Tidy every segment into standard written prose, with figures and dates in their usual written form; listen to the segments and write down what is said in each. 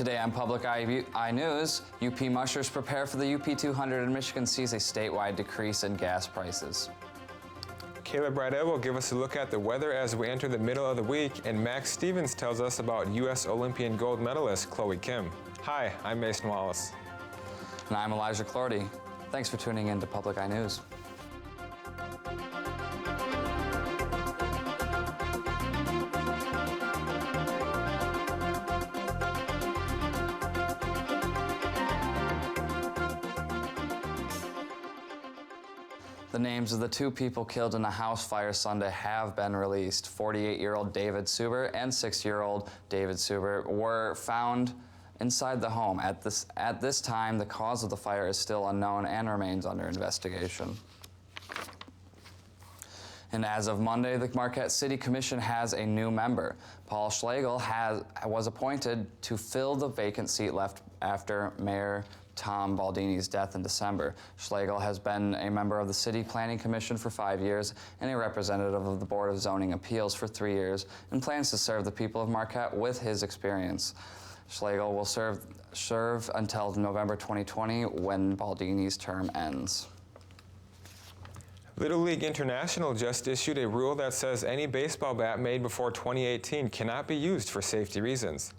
Today on Public Eye News, UP mushers prepare for the UP 200 and Michigan sees a statewide decrease in gas prices. Caleb Bridell will give us a look at the weather as we enter the middle of the week, and Max Stevens tells us about U.S. Olympian gold medalist Chloe Kim. Hi, I'm Mason Wallace. And I'm Elijah Clorty. Thanks for tuning in to Public Eye News. The names of the two people killed in a house fire Sunday have been released. 48-year-old David Suber and 6-year-old David Suber were found inside the home. At this time, the cause of the fire is still unknown and remains under investigation. And as of Monday, the Marquette City Commission has a new member. Paul Schlegel was appointed to fill the vacant seat left after Mayor Tom Baldini's death in December. Schlegel has been a member of the City Planning Commission for 5 years and a representative of the Board of Zoning Appeals for 3 years, and plans to serve the people of Marquette with his experience. Schlegel will serve until November 2020 when Baldini's term ends. Little League International just issued a rule that says any baseball bat made before 2018 cannot be used for safety reasons.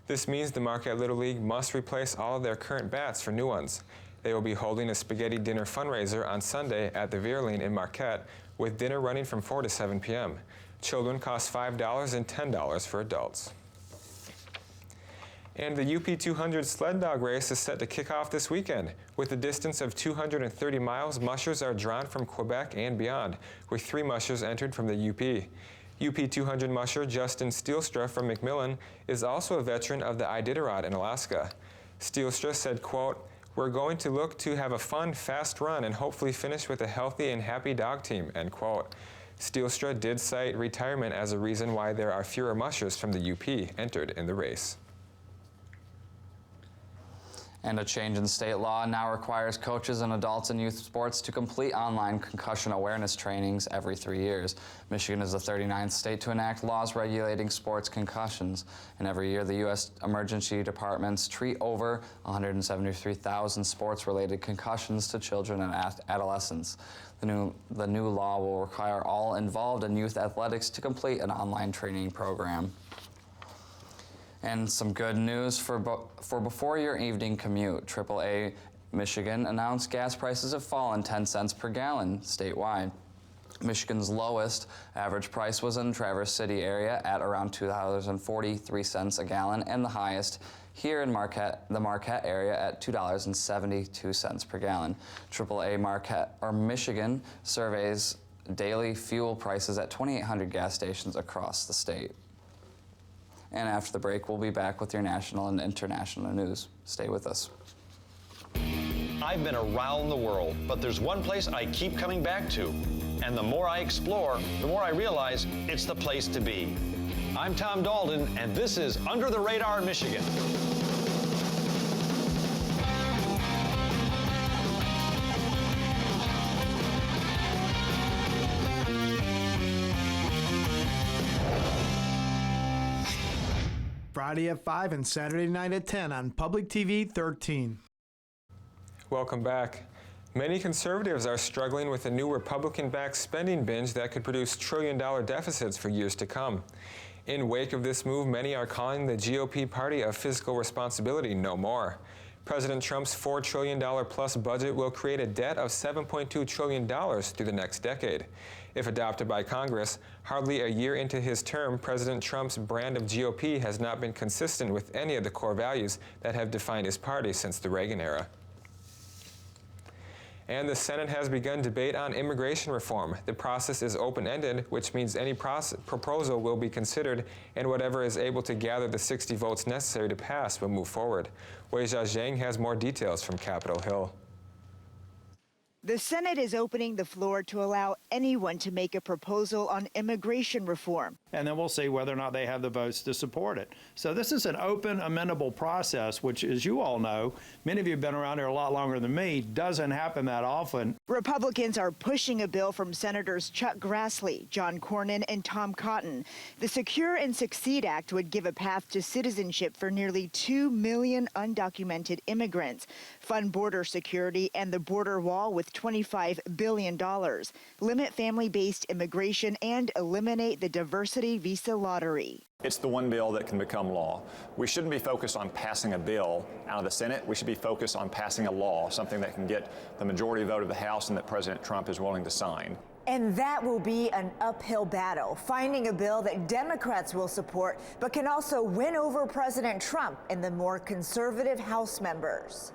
This means the Marquette Little League must replace all of their current bats for new ones. They will be holding a spaghetti dinner fundraiser on Sunday at the Veerleen in Marquette, with dinner running from 4 to 7 p.m. Children cost $5 and $10 for adults. And the UP 200 sled dog race is set to kick off this weekend. With a distance of 230 miles, mushers are drawn from Quebec and beyond, with 3 mushers entered from the UP. UP 200 musher Justin Steelstra from McMillan is also a veteran of the Iditarod in Alaska. Steelstra said, quote, "We're going to look to have a fun, fast run and hopefully finish with a healthy and happy dog team," end quote. Steelstra did cite retirement as a reason why there are fewer mushers from the UP entered in the race. And a change in state law now requires coaches and adults in youth sports to complete online concussion awareness trainings every 3 years. Michigan is the 39th state to enact laws regulating sports concussions. And every year, the U.S. emergency departments treat over 173,000 sports-related concussions to children and adolescents. The new law will require all involved in youth athletics to complete an online training program. And some good news for before your evening commute. AAA Michigan announced gas prices have fallen 10 cents per gallon statewide. Michigan's lowest average price was in Traverse City area at around $2.43 a gallon, and the highest here in the Marquette area at $2.72 per gallon. AAA Marquette or Michigan surveys daily fuel prices at 2,800 gas stations across the state. And after the break, we'll be back with your national and international news. Stay with us. I've been around the world, but there's one place I keep coming back to. And the more I explore, the more I realize it's the place to be. I'm Tom Dalton, and this is Under the Radar Michigan. Friday at 5 and Saturday night at 10 on Public TV 13. Welcome back. Many conservatives are struggling with a new Republican-backed spending binge that could produce trillion-dollar deficits for years to come. In wake of this move, many are calling the GOP party of fiscal responsibility no more. President Trump's $4 trillion plus budget will create a debt of $7.2 trillion through the next decade. If adopted by Congress, hardly a year into his term, President Trump's brand of GOP has not been consistent with any of the core values that have defined his party since the Reagan era. And the Senate has begun debate on immigration reform. The process is open-ended, which means any proposal will be considered, and whatever is able to gather the 60 votes necessary to pass will move forward. Weijia Zhang has more details from Capitol Hill. The Senate is opening the floor to allow anyone to make a proposal on immigration reform. And then we'll see whether or not they have the votes to support it. So this is an open, amenable process, which, as you all know, many of you have been around here a lot longer than me, doesn't happen that often. Republicans are pushing a bill from Senators Chuck Grassley, John Cornyn, and Tom Cotton. The Secure and Succeed Act would give a path to citizenship for nearly 2 million undocumented immigrants, fund border security and the border wall with $25 billion, limit family-based immigration, and eliminate the diversity visa lottery. It's the one bill that can become law. We shouldn't be focused on passing a bill out of the Senate. We should be focused on passing a law, something that can get the majority vote of the House and that President Trump is willing to sign. And that will be an uphill battle, finding a bill that Democrats will support, but can also win over President Trump and the more conservative House members.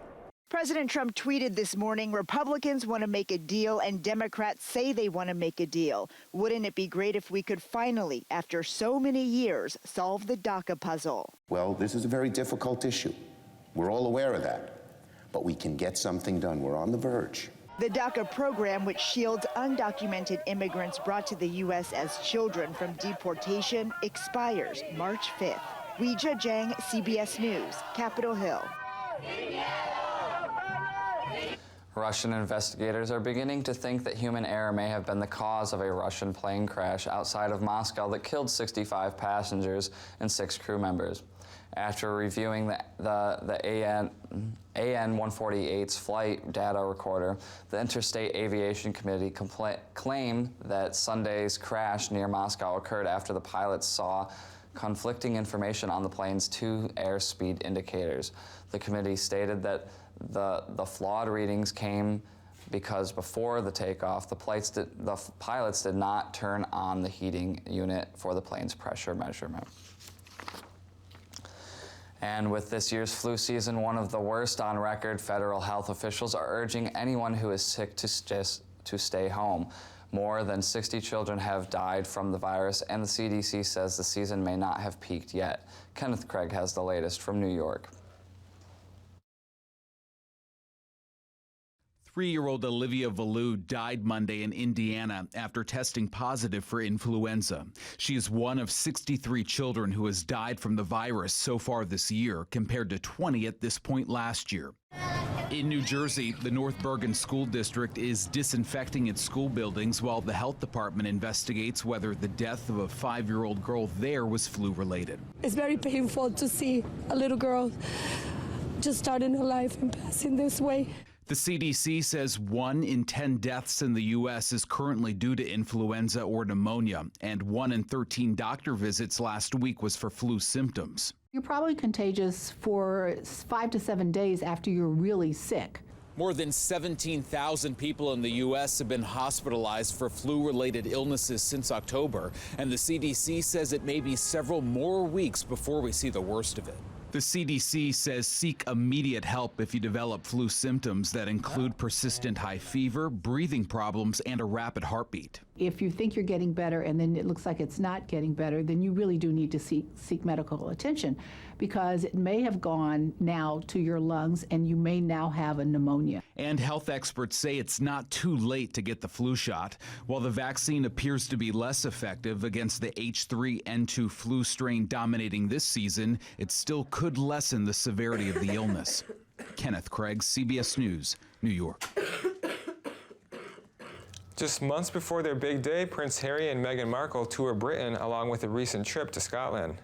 President Trump tweeted this morning, Republicans want to make a deal and Democrats say they want to make a deal. Wouldn't it be great if we could finally, after so many years, solve the DACA puzzle? Well, this is a very difficult issue. We're all aware of that. But we can get something done. We're on the verge. The DACA program, which shields undocumented immigrants brought to the U.S. as children from deportation, expires March 5th. Weijia Jiang, CBS News, Capitol Hill. Russian investigators are beginning to think that human error may have been the cause of a Russian plane crash outside of Moscow that killed 65 passengers and 6 crew members. After reviewing the AN-148's flight data recorder, the Interstate Aviation Committee claimed that Sunday's crash near Moscow occurred after the pilots saw conflicting information on the plane's 2 airspeed indicators. The committee stated that the flawed readings came because before the takeoff, the pilots did not turn on the heating unit for the plane's pressure measurement. And with this year's flu season, one of the worst on record, federal health officials are urging anyone who is sick to stay home. More than 60 children have died from the virus, and the CDC says the season may not have peaked yet. Kenneth Craig has the latest from New York. 3-year-old Olivia Valou died Monday in Indiana after testing positive for influenza. She is one of 63 children who has died from the virus so far this year, compared to 20 at this point last year. In New Jersey, the North Bergen School District is disinfecting its school buildings while the health department investigates whether the death of a 5-year-old girl there was flu-related. It's very painful to see a little girl just starting her life and passing this way. The CDC says 1 in 10 deaths in the U.S. is currently due to influenza or pneumonia, and 1 in 13 doctor visits last week was for flu symptoms. You're probably contagious for 5 to 7 days after you're really sick. More than 17,000 people in the U.S. have been hospitalized for flu-related illnesses since October, and the CDC says it may be several more weeks before we see the worst of it. The CDC says seek immediate help if you develop flu symptoms that include persistent high fever, breathing problems, and a rapid heartbeat. If you think you're getting better and then it looks like it's not getting better, then you really do need to seek medical attention, because it may have gone now to your lungs and you may now have a pneumonia. And health experts say it's not too late to get the flu shot. While the vaccine appears to be less effective against the H3N2 flu strain dominating this season, it still could lessen the severity of the illness. Kenneth Craig, CBS News, New York. Just months before their big day, Prince Harry and Meghan Markle tour Britain along with a recent trip to Scotland.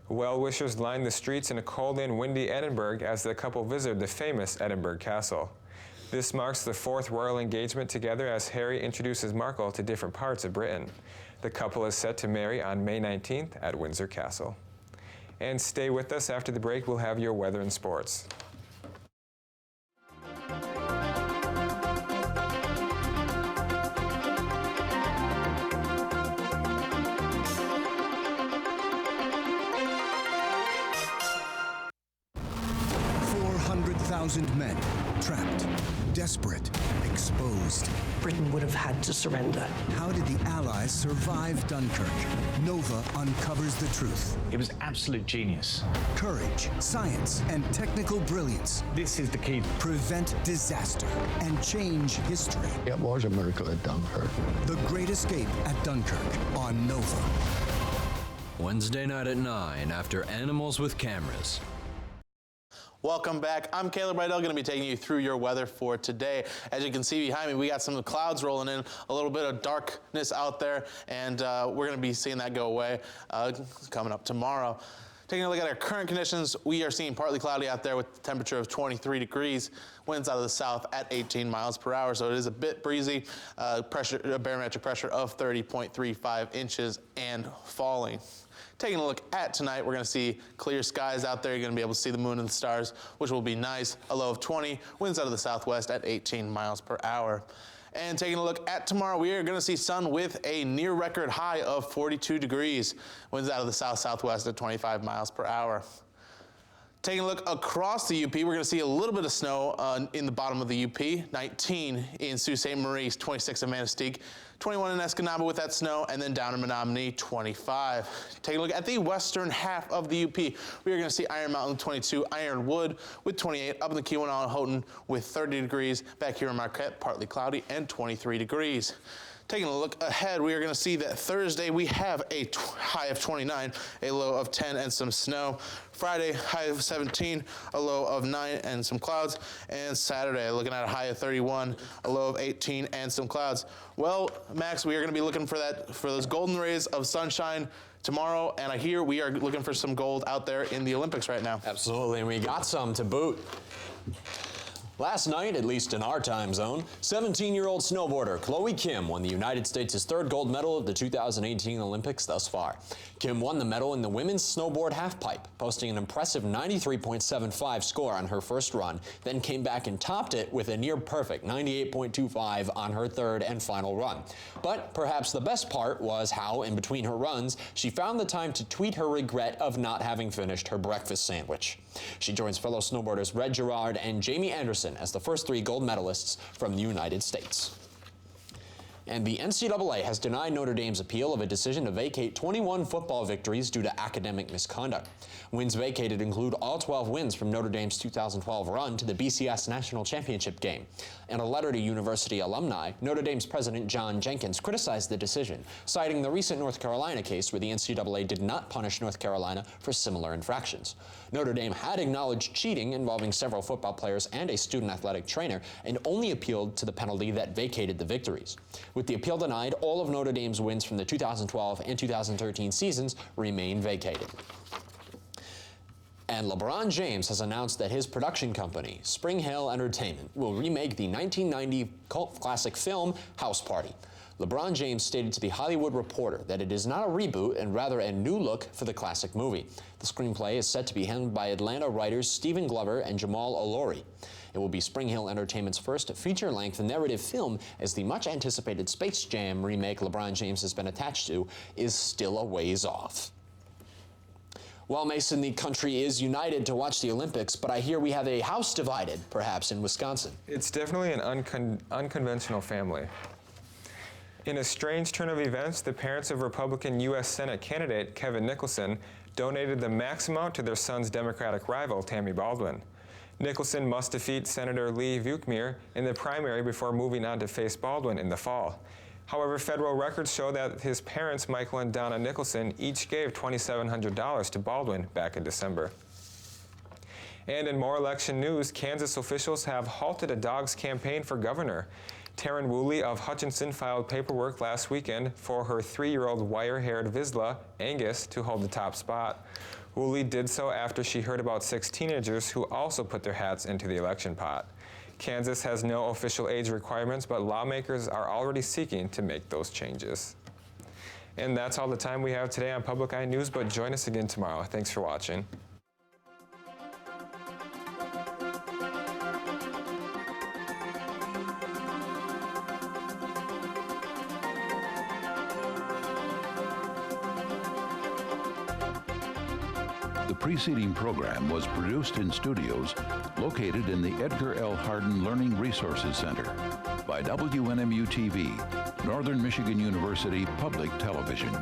Well-wishers lined the streets in a cold and windy Edinburgh as the couple visited the famous Edinburgh Castle. This marks the 4th royal engagement together as Harry introduces Markle to different parts of Britain. The couple is set to marry on May 19th at Windsor Castle. And stay with us. After the break, we'll have your weather and sports. 100,000 men, trapped, desperate, exposed. Britain would have had to surrender. How did the Allies survive Dunkirk? Nova uncovers the truth. It was absolute genius. Courage, science, and technical brilliance. This is the key. Prevent disaster and change history. It was a miracle at Dunkirk. The Great Escape at Dunkirk on Nova. Wednesday night at 9 after Animals with Cameras. Welcome back. I'm Caleb Rydell, going to be taking you through your weather for today. As you can see behind me, we got some clouds rolling in, a little bit of darkness out there, and we're going to be seeing that go away coming up tomorrow. Taking a look at our current conditions, we are seeing partly cloudy out there with a temperature of 23 degrees, winds out of the south at 18 miles per hour, so it is a bit breezy, barometric pressure of 30.35 inches and falling. Taking a look at tonight, we're going to see clear skies out there. You're going to be able to see the moon and the stars, which will be nice. A low of 20, winds out of the southwest at 18 miles per hour. And taking a look at tomorrow, we are going to see sun with a near record high of 42 degrees. Winds out of the south-southwest at 25 miles per hour. Taking a look across the UP, we're going to see a little bit of snow in the bottom of the UP. 19 in Sault Ste. Marie, 26 in Manistee, 21 in Escanaba with that snow, and then down in Menominee, 25. Taking a look at the western half of the UP, we are going to see Iron Mountain 22, Ironwood with 28, up in the Keweenaw and Houghton with 30 degrees, back here in Marquette, partly cloudy and 23 degrees. Taking a look ahead, we are going to see that Thursday we have a high of 29, a low of 10 and some snow. Friday, high of 17, a low of 9 and some clouds. And Saturday, looking at a high of 31, a low of 18 and some clouds. Well, Max, we are going to be looking for those golden rays of sunshine tomorrow, and I hear we are looking for some gold out there in the Olympics right now. Absolutely, and we got some to boot. Last night, at least in our time zone, 17-year-old snowboarder Chloe Kim won the United States' third gold medal of the 2018 Olympics thus far. Kim won the medal in the women's snowboard halfpipe, posting an impressive 93.75 score on her first run, then came back and topped it with a near-perfect 98.25 on her third and final run. But perhaps the best part was how, in between her runs, she found the time to tweet her regret of not having finished her breakfast sandwich. She joins fellow snowboarders Red Gerard and Jamie Anderson as the first 3 gold medalists from the United States. And the NCAA has denied Notre Dame's appeal of a decision to vacate 21 football victories due to academic misconduct. Wins vacated include all 12 wins from Notre Dame's 2012 run to the BCS National Championship game. In a letter to university alumni, Notre Dame's president John Jenkins criticized the decision, citing the recent North Carolina case where the NCAA did not punish North Carolina for similar infractions. Notre Dame had acknowledged cheating involving several football players and a student athletic trainer, and only appealed to the penalty that vacated the victories. With the appeal denied, all of Notre Dame's wins from the 2012 and 2013 seasons remain vacated. And LeBron James has announced that his production company, Spring Hill Entertainment, will remake the 1990 cult classic film House Party. LeBron James stated to The Hollywood Reporter that it is not a reboot and rather a new look for the classic movie. The screenplay is set to be handled by Atlanta writers Stephen Glover and Jamal Olori. It will be Spring Hill Entertainment's first feature-length narrative film, as the much-anticipated Space Jam remake LeBron James has been attached to is still a ways off. Well, Mason, the country is united to watch the Olympics, but I hear we have a house divided, perhaps, in Wisconsin. It's definitely an unconventional family. In a strange turn of events, the parents of Republican U.S. Senate candidate Kevin Nicholson donated the max amount to their son's Democratic rival, Tammy Baldwin. Nicholson must defeat Senator Lee Vukmir in the primary before moving on to face Baldwin in the fall. However, federal records show that his parents, Michael and Donna Nicholson, each gave $2,700 to Baldwin back in December. And in more election news, Kansas officials have halted a dog's campaign for governor. Taryn Woolley of Hutchinson filed paperwork last weekend for her 3-year-old wire-haired Vizsla, Angus, to hold the top spot. Woolley did so after she heard about 6 teenagers who also put their hats into the election pot. Kansas has no official age requirements, but lawmakers are already seeking to make those changes. And that's all the time we have today on Public Eye News, but join us again tomorrow. Thanks for watching. The preceding program was produced in studios located in the Edgar L. Hardin Learning Resources Center by WNMU-TV, Northern Michigan University Public Television.